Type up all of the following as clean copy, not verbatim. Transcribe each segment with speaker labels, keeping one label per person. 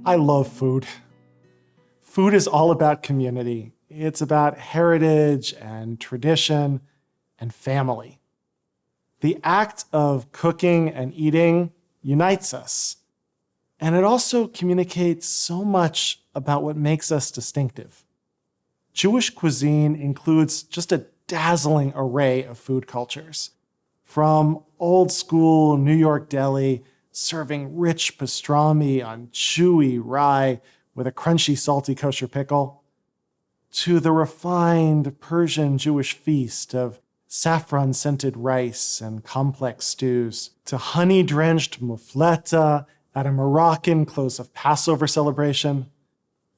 Speaker 1: I love food. Food is all about community. It's about heritage and tradition and family. The act of cooking and eating unites us. And it also communicates so much about what makes us distinctive. Jewish cuisine includes just a dazzling array of food cultures. From old school New York deli, serving rich pastrami on chewy rye with a crunchy, salty kosher pickle, to the refined Persian Jewish feast of saffron-scented rice and complex stews, to honey-drenched mufleta at a Moroccan close of Passover celebration,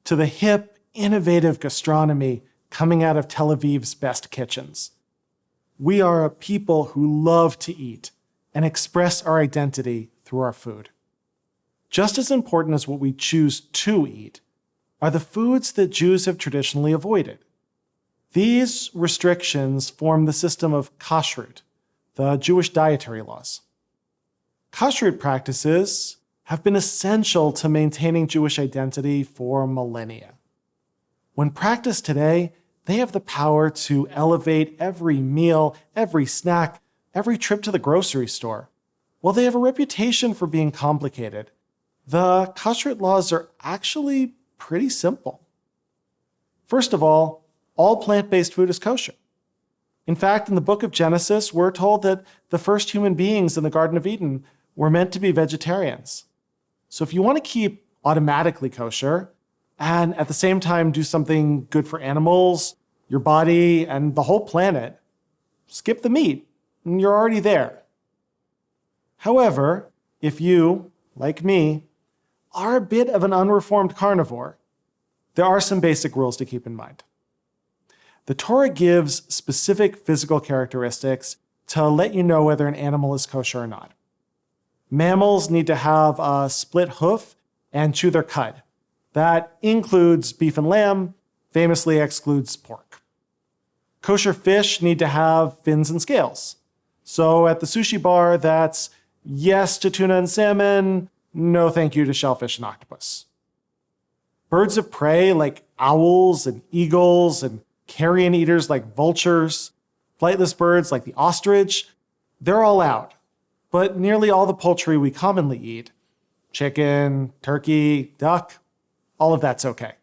Speaker 1: to the hip, innovative gastronomy coming out of Tel Aviv's best kitchens. We are a people who love to eat and express our identity through our food. Just as important as what we choose to eat are the foods that Jews have traditionally avoided. These restrictions form the system of kashrut, the Jewish dietary laws. Kashrut practices have been essential to maintaining Jewish identity for millennia. When practiced today, they have the power to elevate every meal, every snack, every trip to the grocery store. While they have a reputation for being complicated, the kashrut laws are actually pretty simple. First of all plant-based food is kosher. In fact, in the book of Genesis, we're told that the first human beings in the Garden of Eden were meant to be vegetarians. So if you want to keep automatically kosher, and at the same time do something good for animals, your body, and the whole planet, skip the meat, and you're already there. However, if you, like me, are a bit of an unreformed carnivore, there are some basic rules to keep in mind. The Torah gives specific physical characteristics to let you know whether an animal is kosher or not. Mammals need to have a split hoof and chew their cud. That includes beef and lamb, famously excludes pork. Kosher fish need to have fins and scales. So at the sushi bar, that's yes to tuna and salmon, no thank you to shellfish and octopus. Birds of prey like owls and eagles and carrion eaters like vultures, flightless birds like the ostrich, they're all out. But nearly all the poultry we commonly eat, chicken, turkey, duck, all of that's okay.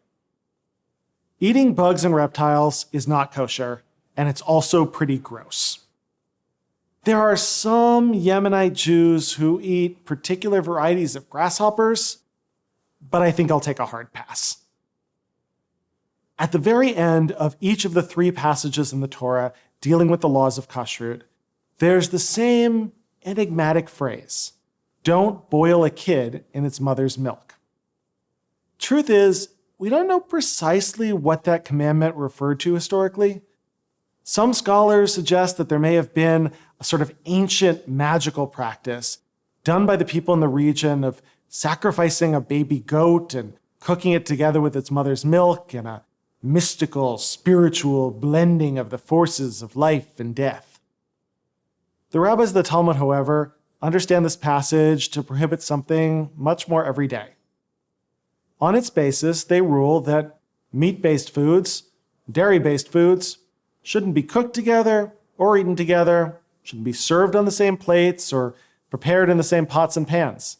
Speaker 1: Eating bugs and reptiles is not kosher, and it's also pretty gross. There are some Yemenite Jews who eat particular varieties of grasshoppers, but I think I'll take a hard pass. At the very end of each of the 3 passages in the Torah dealing with the laws of kashrut, there's the same enigmatic phrase, don't boil a kid in its mother's milk. Truth is, we don't know precisely what that commandment referred to historically. Some scholars suggest that there may have been a sort of ancient magical practice done by the people in the region of sacrificing a baby goat and cooking it together with its mother's milk in a mystical, spiritual blending of the forces of life and death. The rabbis of the Talmud, however, understand this passage to prohibit something much more everyday. On its basis, they rule that meat-based foods, dairy-based foods, shouldn't be cooked together or eaten together, shouldn't be served on the same plates or prepared in the same pots and pans.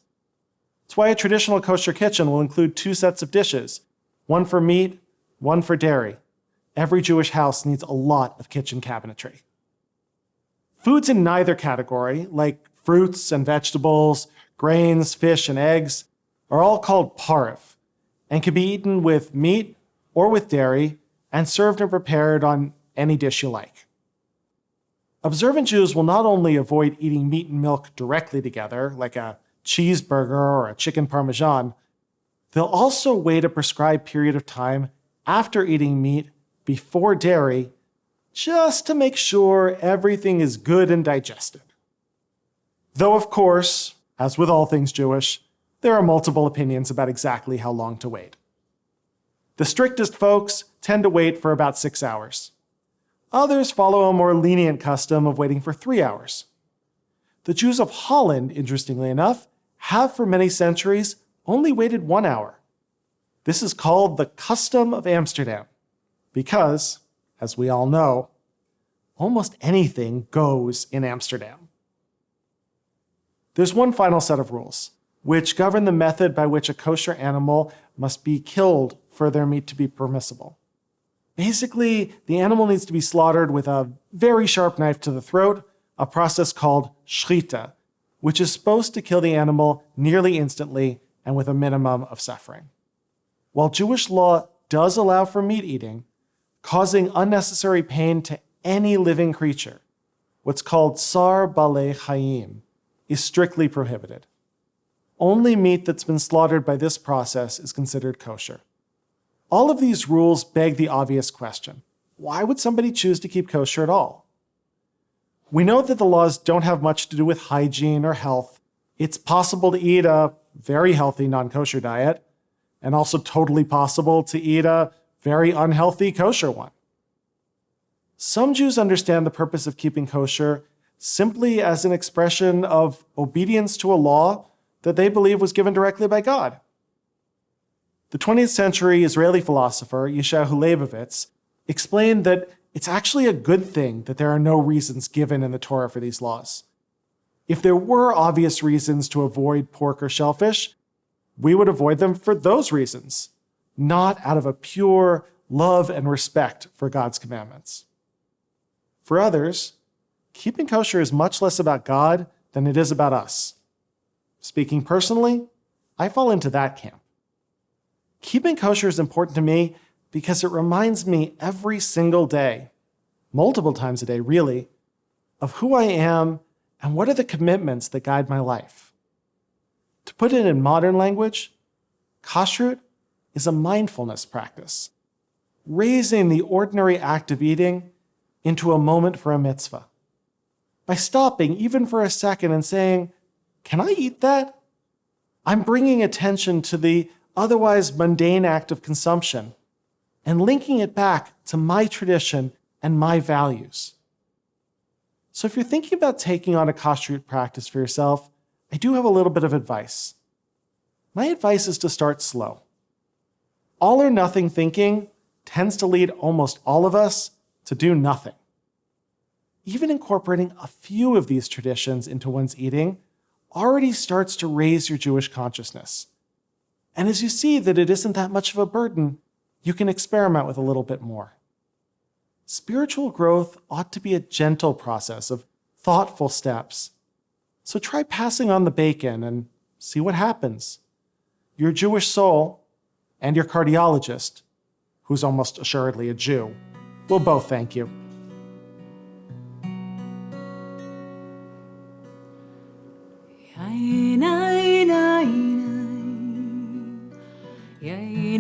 Speaker 1: It's why a traditional kosher kitchen will include 2 sets of dishes, one for meat, one for dairy. Every Jewish house needs a lot of kitchen cabinetry. Foods in neither category, like fruits and vegetables, grains, fish, and eggs, are all called pareve and can be eaten with meat or with dairy and served and prepared on any dish you like. Observant Jews will not only avoid eating meat and milk directly together, like a cheeseburger or a chicken parmesan, they'll also wait a prescribed period of time after eating meat before dairy, just to make sure everything is good and digested. Though, of course, as with all things Jewish, there are multiple opinions about exactly how long to wait. The strictest folks tend to wait for about 6 hours. Others follow a more lenient custom of waiting for 3 hours. The Jews of Holland, interestingly enough, have for many centuries only waited 1 hour. This is called the Custom of Amsterdam because, as we all know, almost anything goes in Amsterdam. There's one final set of rules, which govern the method by which a kosher animal must be killed for their meat to be permissible. Basically, the animal needs to be slaughtered with a very sharp knife to the throat, a process called shrita, which is supposed to kill the animal nearly instantly and with a minimum of suffering. While Jewish law does allow for meat eating, causing unnecessary pain to any living creature, what's called tsar balei chayim, is strictly prohibited. Only meat that's been slaughtered by this process is considered kosher. All of these rules beg the obvious question: why would somebody choose to keep kosher at all? We know that the laws don't have much to do with hygiene or health. It's possible to eat a very healthy non-kosher diet, and also totally possible to eat a very unhealthy kosher one. Some Jews understand the purpose of keeping kosher simply as an expression of obedience to a law that they believe was given directly by God. The 20th century Israeli philosopher Yeshayahu Leibovitz explained that it's actually a good thing that there are no reasons given in the Torah for these laws. If there were obvious reasons to avoid pork or shellfish, we would avoid them for those reasons, not out of a pure love and respect for God's commandments. For others, keeping kosher is much less about God than it is about us. Speaking personally, I fall into that camp. Keeping kosher is important to me because it reminds me every single day, multiple times a day really, of who I am and what are the commitments that guide my life. To put it in modern language, kashrut is a mindfulness practice, raising the ordinary act of eating into a moment for a mitzvah. By stopping even for a second and saying, "Can I eat that?" I'm bringing attention to the otherwise mundane act of consumption and linking it back to my tradition and my values. So if you're thinking about taking on a kashrut practice for yourself, I do have a little bit of advice. My advice is to start slow. All or nothing thinking tends to lead almost all of us to do nothing. Even incorporating a few of these traditions into one's eating already starts to raise your Jewish consciousness. And as you see that it isn't that much of a burden, you can experiment with a little bit more. Spiritual growth ought to be a gentle process of thoughtful steps. So try passing on the bacon and see what happens. Your Jewish soul and your cardiologist, who's almost assuredly a Jew, will both thank you.
Speaker 2: Yaina